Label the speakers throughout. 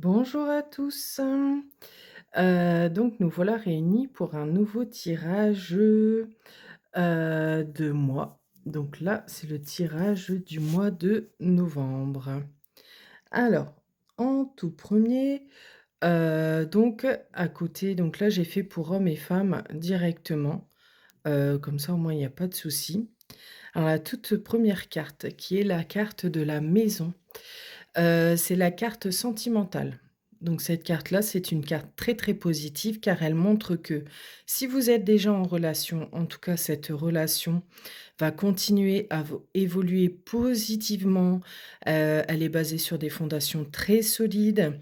Speaker 1: Bonjour à tous. Donc nous voilà réunis pour un nouveau tirage, de mois. Donc là, c'est le tirage du mois de novembre. Alors, en tout premier, donc à côté donc là, j'ai fait pour hommes et femmes directement, comme ça au moins il n'y a pas de souci. Alors la toute première carte qui est la carte de la maison. C'est la carte sentimentale. Donc cette carte-là, c'est une carte très, très positive car elle montre que si vous êtes déjà en relation, en tout cas cette relation va continuer à vo évoluer positivement. Elle est basée sur des fondations très solides.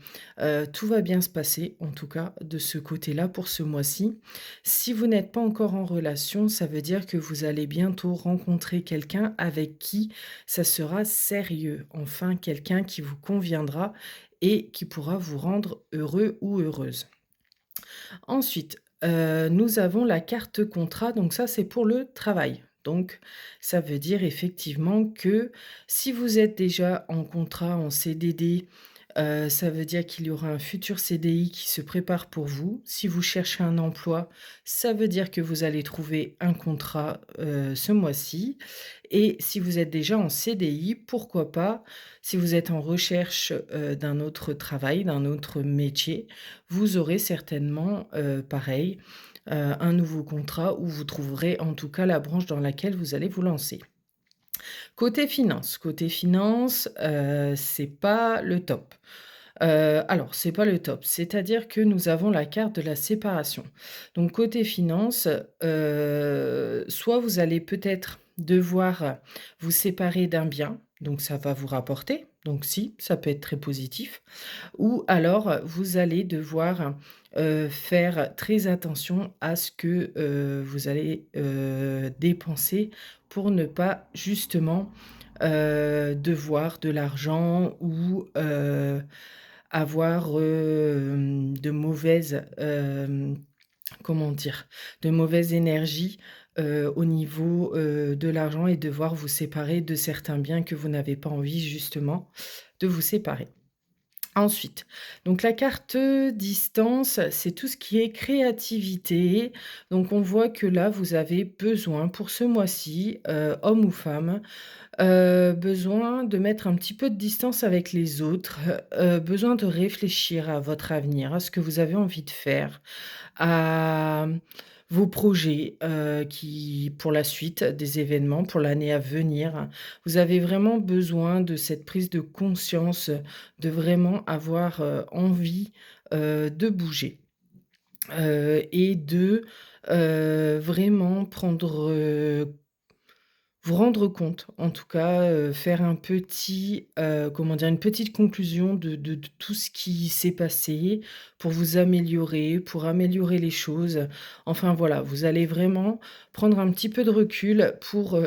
Speaker 1: Tout va bien se passer, en tout cas de ce côté-là pour ce mois-ci. Si vous n'êtes pas encore en relation, ça veut dire que vous allez bientôt rencontrer quelqu'un avec qui ça sera sérieux. Enfin, quelqu'un qui vous conviendra et qui pourra vous rendre heureux ou heureuse. Ensuite, nous avons la carte contrat, donc ça, c'est pour le travail. Donc ça veut dire effectivement que si vous êtes déjà en contrat, en CDD, ça veut dire qu'il y aura un futur CDI qui se prépare pour vous. Si vous cherchez un emploi, ça veut dire que vous allez trouver un contrat, ce mois-ci et si vous êtes déjà en CDI, pourquoi pas, si vous êtes en recherche, d'un autre travail, d'un autre métier, vous aurez certainement, pareil, un nouveau contrat où vous trouverez en tout cas la branche dans laquelle vous allez vous lancer. Côté finance, c'est pas le top. Alors c'est pas le top, c'est-à-dire que nous avons la carte de la séparation. Donc côté finance, soit vous allez peut-être devoir vous séparer d'un bien, donc ça va vous rapporter, donc si, ça peut être très positif. Ou alors, vous allez devoir, faire très attention à ce que, vous allez, dépenser pour ne pas justement, devoir de l'argent ou, avoir, de mauvaises, comment dire? De mauvaises énergies, au niveau, de l'argent et devoir vous séparer de certains biens que vous n'avez pas envie justement de vous séparer. Ensuite, donc la carte, distance, c'est tout ce qui est créativité. Donc on voit que là, vous avez besoin pour ce mois-ci, homme ou femme, besoin de mettre un petit peu de distance avec les autres, besoin de réfléchir à votre avenir, à ce que vous avez envie de faire, à vos projets, qui pour la suite des événements, pour l'année à venir. Vous avez vraiment besoin de cette prise de conscience, de vraiment avoir, envie, de bouger, et de, vraiment vous rendre compte, en tout cas, faire un petit, comment dire? Une petite conclusion de tout ce qui s'est passé pour vous améliorer, pour améliorer les choses. Enfin voilà, vous allez vraiment prendre un petit peu de recul pour,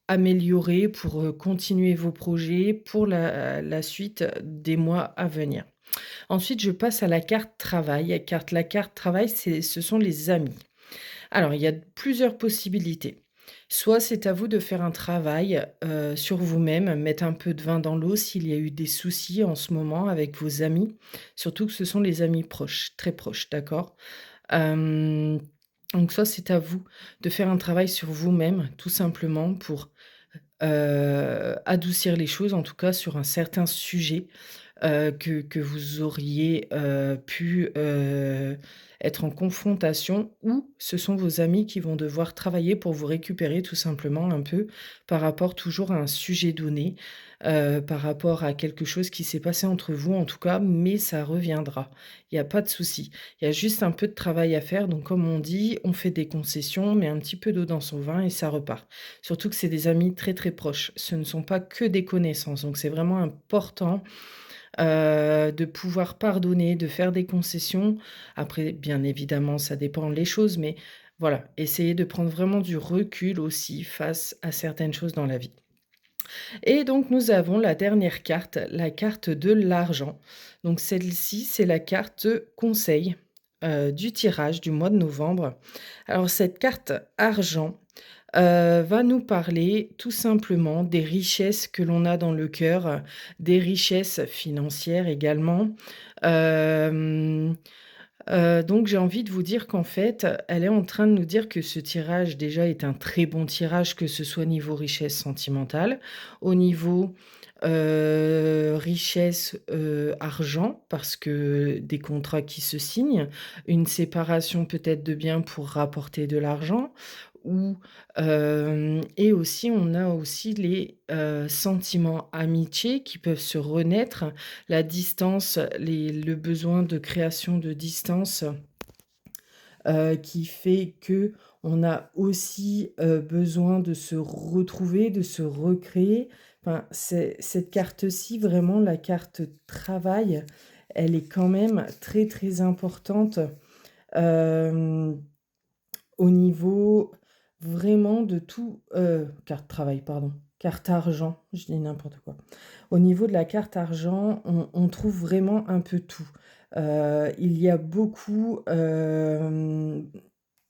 Speaker 1: améliorer, pour, continuer vos projets pour la suite des mois à venir. Ensuite, je passe à la carte travail. La carte travail, ce sont les amis. Alors, il y a plusieurs possibilités. Soit c'est à vous de faire un travail, sur vous-même, mettre un peu de vin dans l'eau s'il y a eu des soucis en ce moment avec vos amis, surtout que ce sont les amis proches, très proches, d'accord? Hem, donc soit c'est à vous de faire un travail sur vous-même, tout simplement pour, adoucir les choses, en tout cas sur un certain sujet, que vous auriez, pu, être en confrontation ou ce sont vos amis qui vont devoir travailler pour vous récupérer tout simplement un peu par rapport toujours à un sujet donné, par rapport à quelque chose qui s'est passé entre vous en tout cas, mais ça reviendra. Il y a pas de souci. Il y a juste un peu de travail à faire donc comme on dit, on fait des concessions, on met un petit peu d'eau dans son vin et ça repart. Surtout que c'est des amis très, très proches. Ce ne sont pas que des connaissances donc c'est vraiment important de pouvoir pardonner, de faire des concessions. Après, bien évidemment, ça dépend les choses, mais voilà, essayer de prendre vraiment du recul aussi face à certaines choses dans la vie. Et donc nous avons la dernière carte, la carte de l'argent. Donc celle-ci, c'est la carte conseil, du tirage du mois de novembre. Alors cette carte argent, va nous parler tout simplement des richesses que l'on a dans le cœur, des richesses financières également. Hem, donc j'ai envie de vous dire qu'en fait, elle est en train de nous dire que ce tirage déjà est un très bon tirage, que ce soit niveau richesse sentimentale, au niveau, richesse, argent, parce que des contrats qui se signent, une séparation peut-être de biens pour rapporter de l'argent ou, et aussi on a aussi les, sentiments amitiés qui peuvent se renaître, la distance, le besoin de création de distance, qui fait que on a aussi, besoin de se retrouver, de se recréer. Enfin, cette carte-ci, vraiment la carte travail, elle est quand même très, très importante, hem, au niveau vraiment de tout, carte travail, pardon, carte argent, je dis n'importe quoi. Au niveau de la carte argent, on trouve vraiment un peu tout. Il y a beaucoup,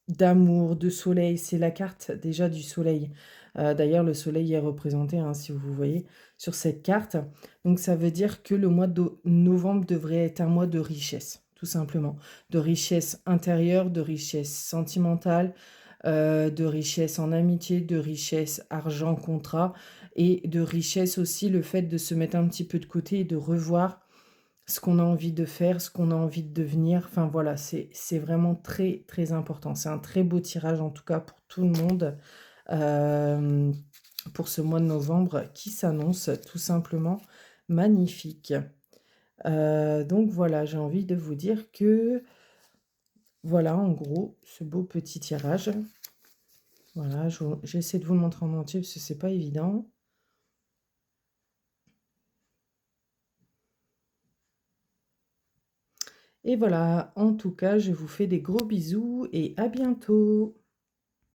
Speaker 1: d'amour, de soleil. C'est la carte déjà du soleil. D'ailleurs, le soleil est représenté, hein, si vous voyez, sur cette carte. Donc ça veut dire que le mois de novembre devrait être un mois de richesse, tout simplement. De richesse intérieure, de richesse sentimentale, de richesse en amitié, de richesse argent, contrat et de richesse aussi le fait de se mettre un petit peu de côté et de revoir ce qu'on a envie de faire, ce qu'on a envie de devenir. Enfin voilà, c'est vraiment très, très important. C'est un très beau tirage en tout cas pour tout le monde, hem, pour ce mois de novembre qui s'annonce tout simplement magnifique. Donc voilà, j'ai envie de vous dire que voilà en gros ce beau petit tirage. Voilà, j'essaie de vous le montrer en entier parce que c'est pas évident. Et voilà, en tout cas, je vous fais des gros bisous et à bientôt.